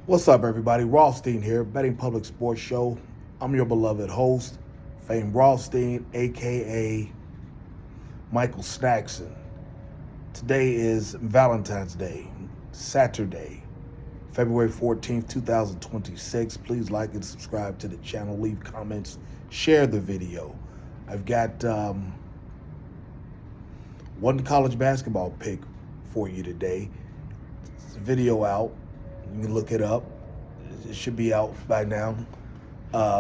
What's up, everybody? Rothstein here, Betting Public Sports Show. I'm your beloved host, famed Rothstein, aka Michael Snackson. Today is Valentine's Day, Saturday, February 14th, 2026. Please like and subscribe to the channel, leave comments, share the video. I've got one college basketball pick for you today. It's a video out. You can look it up. It should be out by now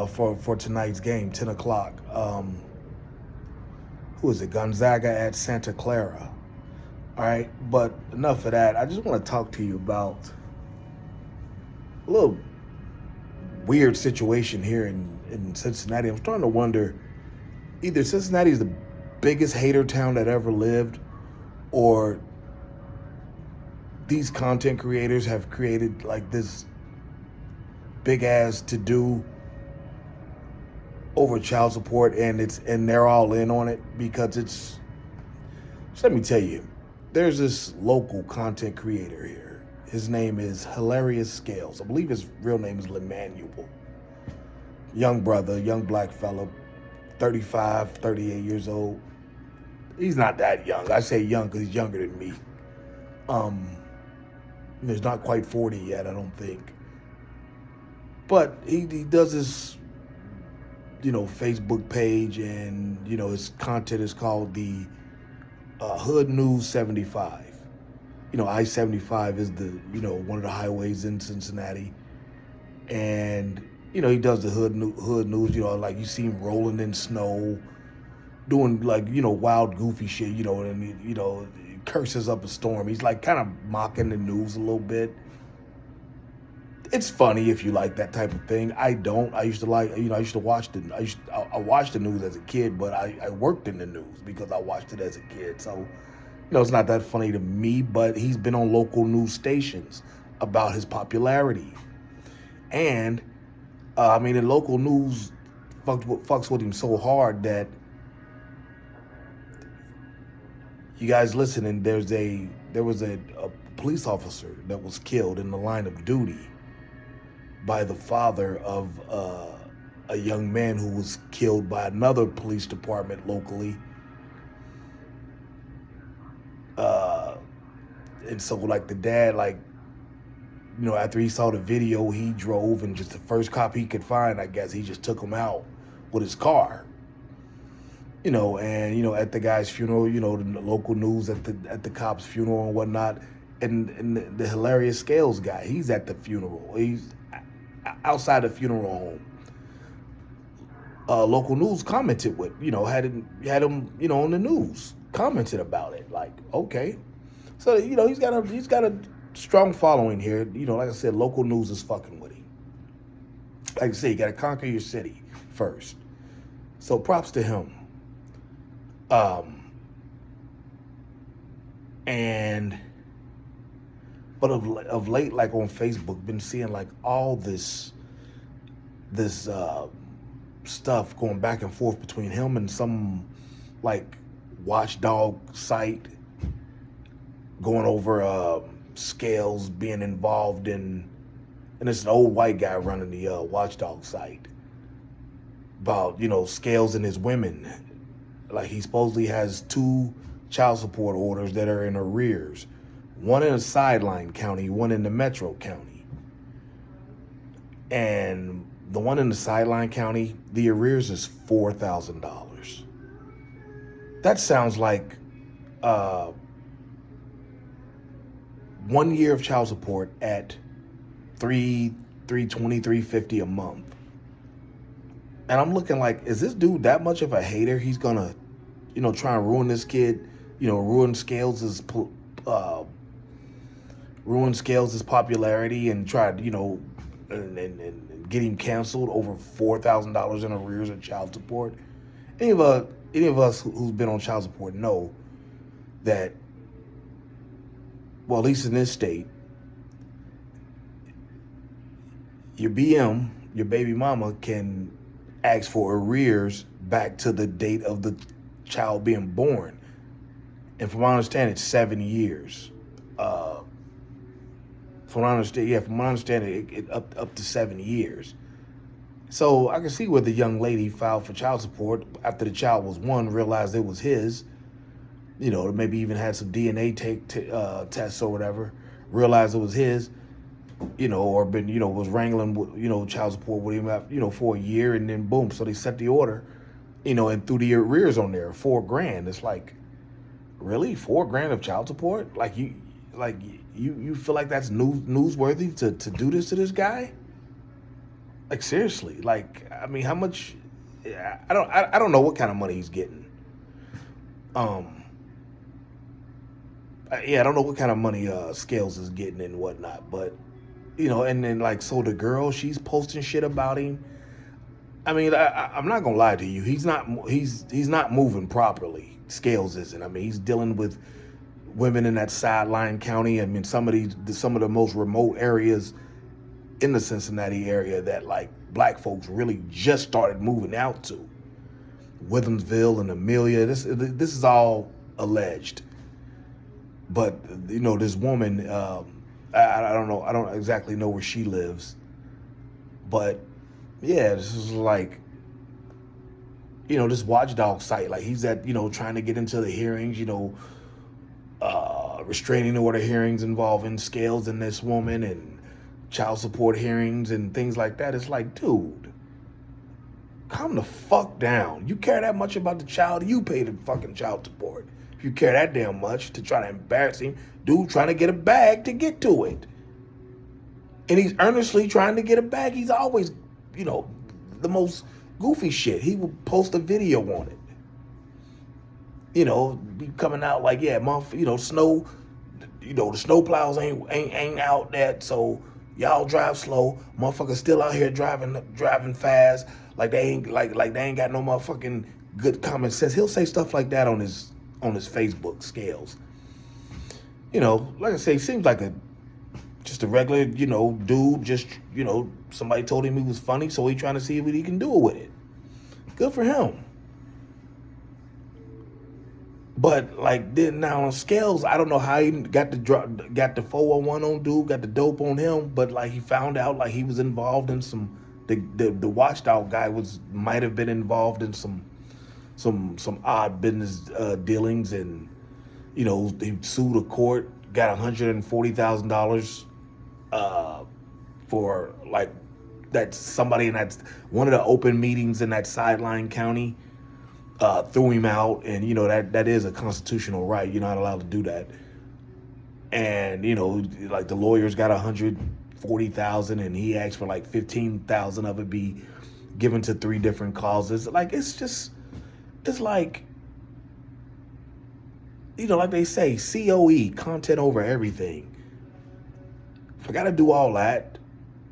for tonight's game, 10 o'clock. Who is it? Gonzaga at Santa Clara. All right, but enough of that. I just want to talk to you about a little weird situation here in Cincinnati. I'm starting to wonder, either Cincinnati is the biggest hater town that ever lived, or these content creators have created like this big ass to do over child support, and they're all in on it because it's. Just let me tell you, there's this local content creator here. His name is Hilarious Scales. I believe his real name is Lemanuel. Young brother, young black fella, 35, 38 years old. He's not that young. I say young because he's younger than me. He's not quite 40 yet, I don't think. But he does this, Facebook page, and, his content is called the Hood News 75. I-75 is one of the highways in Cincinnati. And, he does the hood news, like you see him rolling in snow, doing wild, goofy shit, and, he curses up a storm. He's like kind of mocking the news a little bit. It's funny if you like that type of thing. I don't. I used to watch I watched the news as a kid, but I worked in the news because I watched it as a kid. So, it's not that funny to me, but he's been on local news stations about his popularity. And, the local news fucks with him so hard that, you guys listening, there was a police officer that was killed in the line of duty by the father of a young man who was killed by another police department locally. And so, the dad, after he saw the video, he drove, and just the first cop he could find, I guess, he just took him out with his car. At the guy's funeral, the local news at the cop's funeral and whatnot, and the Hilarious Scales guy, he's at the funeral. He's outside the funeral home. Local news commented with, had him, on the news, commented about it. Like, okay, so he's got a strong following here. Like I said, local news is fucking with him. Like I say, you got to conquer your city first. So props to him. But of late, on Facebook, been seeing all this stuff going back and forth between him and some watchdog site, going over Scales being involved in, and it's an old white guy running the watchdog site, about Scales and his women. He supposedly has 2 child support orders that are in arrears. One in a sideline county, one in the metro county. And the one in the sideline county, the arrears is $4,000. That sounds like 1 year of child support at $320, $350 a month. And I'm looking is this dude that much of a hater? He's gonna, try and ruin this kid, ruin Scales' popularity, and try to, and get him canceled over $4,000 in arrears of child support. Any of us who's been on child support know that, well, at least in this state, your BM, your baby mama, can ask for arrears back to the date of the child being born. And from my understanding, it's 7 years. From what I understand, yeah, from what I understand, it up to 7 years. So I can see where the young lady filed for child support after the child was one, realized it was his. Maybe even had some DNA tests or whatever, realized it was his. Or been, was wrangling with, child support with him, for a year, and then boom. So they set the order, and threw the arrears on there, $4,000. It's like, really, $4,000 of child support? You feel like that's newsworthy to do this to this guy? Like, seriously, I mean, how much? I don't know what kind of money he's getting. I don't know what kind of money Scales is getting and whatnot, but and then so the girl, she's posting shit about him. I mean, I'm not gonna lie to you. He's not moving properly. Scales isn't. I mean, he's dealing with women in that sideline county. I mean, some of the most remote areas in the Cincinnati area that black folks really just started moving out to. Withensville and Amelia. This is all alleged. But this woman, I don't know. I don't exactly know where she lives. But yeah, this is this watchdog site. He's at, trying to get into the hearings, restraining order hearings involving Scales and this woman, and child support hearings and things like that. It's like, dude, calm the fuck down. You care that much about the child? You pay the fucking child support. If you care that damn much to try to embarrass him, dude trying to get a bag to get to it. And he's earnestly trying to get a bag. He's always, the most goofy shit. He will post a video on it. Be coming out snow, the snow plows ain't out there, so y'all drive slow. Motherfuckers still out here driving fast, like they ain't got no motherfucking good common sense. He'll say stuff like that on his Facebook, Scales. Like I say, seems like just a regular, dude, just, somebody told him he was funny, so he trying to see what he can do with it. Good for him. But then now on Scales, I don't know how he got the 411 on dude, got the dope on him, but he found out he was involved in some, the watchdog guy might have been involved in some odd business dealings, and he sued a court, got $140,000 for that somebody in that one of the open meetings in that sideline county threw him out, and that is a constitutional right. You're not allowed to do that. And the lawyers got $140,000, and he asked for $15,000 of it be given to 3 different causes. It's like they say, COE, content over everything. If I got to do all that,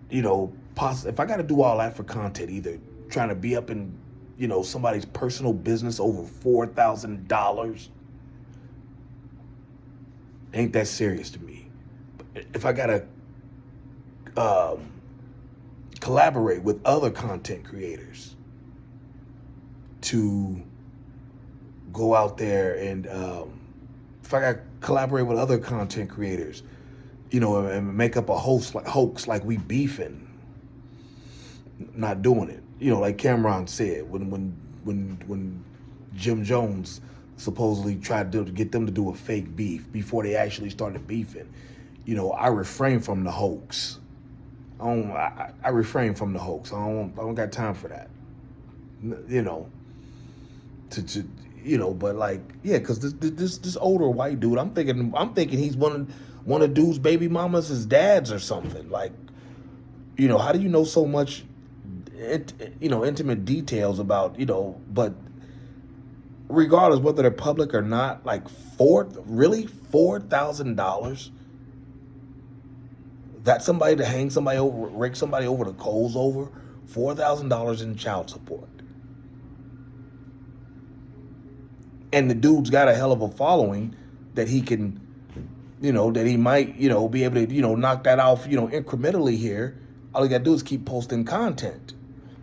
if I got to do all that for content, either trying to be up in, somebody's personal business over $4,000, ain't that serious to me. If I got to collaborate with other content creators to go out there and if I got to collaborate with other content creators, and make up a hoax like we beefing, not doing it. Like Cameron said, when Jim Jones supposedly tried to get them to do a fake beef before they actually started beefing, I refrain from the hoax. I refrain from the hoax. I don't got time for that. But because this older white dude, I'm thinking he's one of dude's baby mamas, his dad's or something. How do you know so much, intimate details about, but regardless whether they're public or not, $4,000? That's somebody to hang somebody over, rake somebody over the coals over? $4,000 in child support. And the dude's got a hell of a following that he can, that he might, be able to, knock that off, incrementally here. All you gotta do is keep posting content.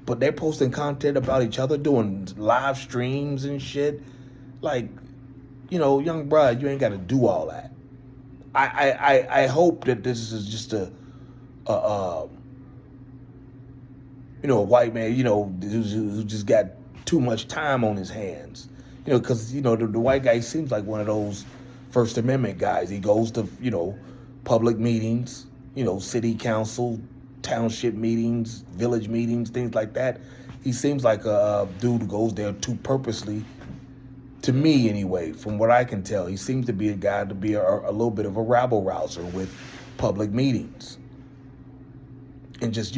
But they're posting content about each other, doing live streams and shit. Young bride, you ain't gotta do all that. I hope that this is just a a white man, who just got too much time on his hands. Because, the white guy seems like one of those First Amendment guys. He goes to, public meetings, city council, township meetings, village meetings, things like that. He seems like a dude who goes there too purposely, to me anyway, from what I can tell. He seems to be a guy to be a little bit of a rabble rouser with public meetings. And just,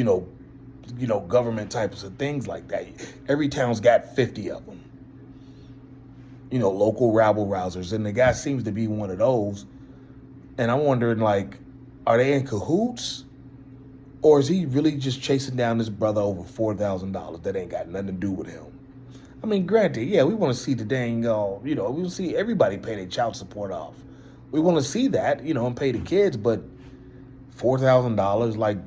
government types of things like that. Every town's got 50 of them. Local rabble rousers. And the guy seems to be one of those. And I'm wondering, like, are they in cahoots? Or is he really just chasing down this brother over $4,000 that ain't got nothing to do with him? I mean, granted, yeah, we want to see the dang, we want to see everybody pay their child support off. We want to see that, and pay the kids, but $4,000, like,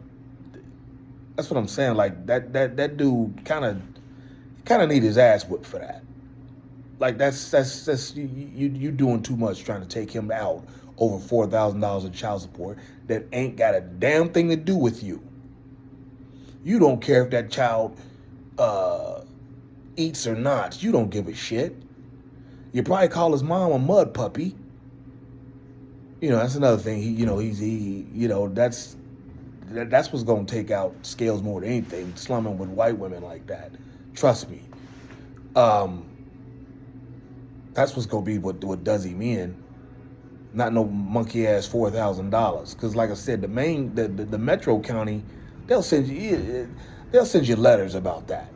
that's what I'm saying. Like, that dude kind of need his ass whipped for that. Like, that's you doing too much trying to take him out over $4,000 of child support that ain't got a damn thing to do with you. You don't care if that child eats or not. You don't give a shit. You probably call his mom a mud puppy. That's another thing. That's what's gonna take out Scales more than anything. Slumming with white women like that. Trust me. That's what's gonna be what does him in. Not no monkey ass $4,000. Because like I said, the metro county, they'll send you letters about that.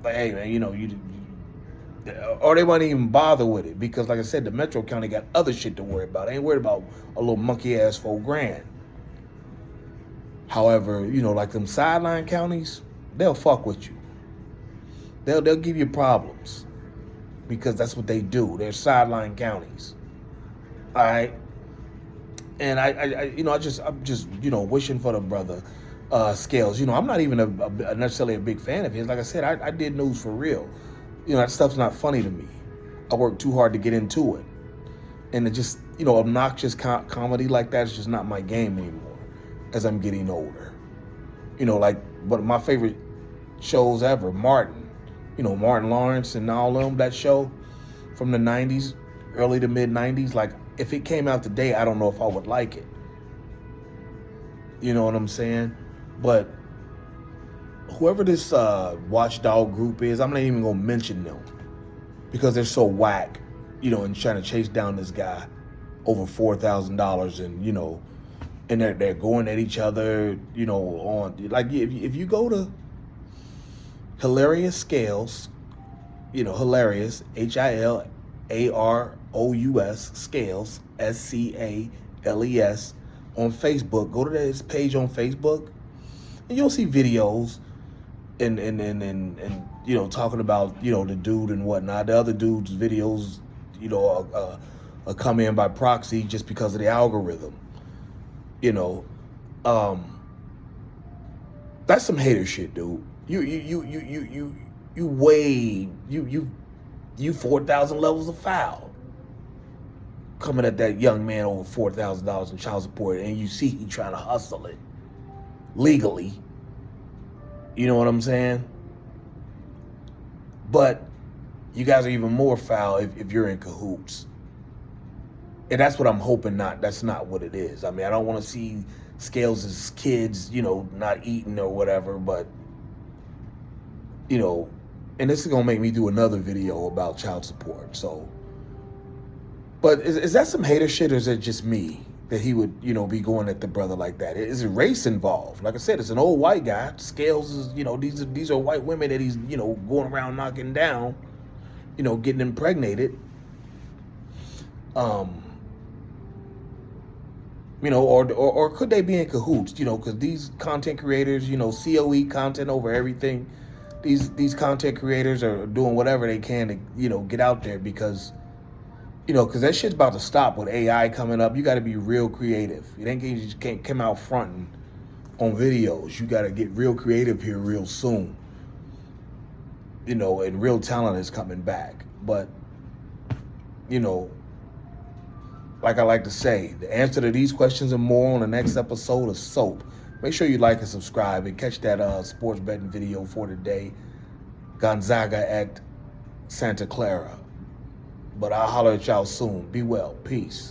Like, hey man, or they won't even bother with it because, like I said, the metro county got other shit to worry about. They ain't worried about a little monkey ass $4,000. However, like them sideline counties, they'll fuck with you. They'll give you problems because that's what they do. They're sideline counties. All right. And I'm just wishing for the brother Scales. I'm not even necessarily a big fan of his. Like I said, I did news for real. That stuff's not funny to me. I worked too hard to get into it. And it just, obnoxious comedy like that is just not my game anymore as I'm getting older. Like one of my favorite shows ever, Martin. Martin Lawrence and all of them, that show from the 90s, early to mid 90s. Like, if it came out today, I don't know if I would like it. You know what I'm saying? But whoever this watchdog group is, I'm not even going to mention them because they're so whack, and trying to chase down this guy over $4,000 and, and they're going at each other, on, like, if you go to Hilarious Scales, Hilarious, HILAROUS Scales, SCALES, on Facebook. Go to his page on Facebook, and you'll see videos and talking about the dude and whatnot. The other dude's videos, come in by proxy just because of the algorithm. That's some hater shit, dude. You weigh you 4,000 levels of foul coming at that young man over $4,000 in child support, and you see he trying to hustle it legally. You know what I'm saying? But you guys are even more foul if you're in cahoots. And that's what I'm hoping that's not what it is. I mean, I don't want to see Scales' kids, not eating or whatever, but, and this is going to make me do another video about child support. So, but is that some hater shit, or is it just me that he would, be going at the brother like that? Is it race involved? Like I said, it's an old white guy. Scales is, these are white women that he's, going around knocking down, getting impregnated. Or could they be in cahoots, because these content creators, COE, content over everything, these content creators are doing whatever they can to, get out there because, because that shit's about to stop with AI coming up. You got to be real creative. You just can't come out fronting on videos. You got to get real creative here real soon, and real talent is coming back. But, like I like to say, the answer to these questions and more on the next episode of Soap. Make sure you like and subscribe and catch that sports betting video for today. Gonzaga at Santa Clara. But I'll holler at y'all soon. Be well. Peace.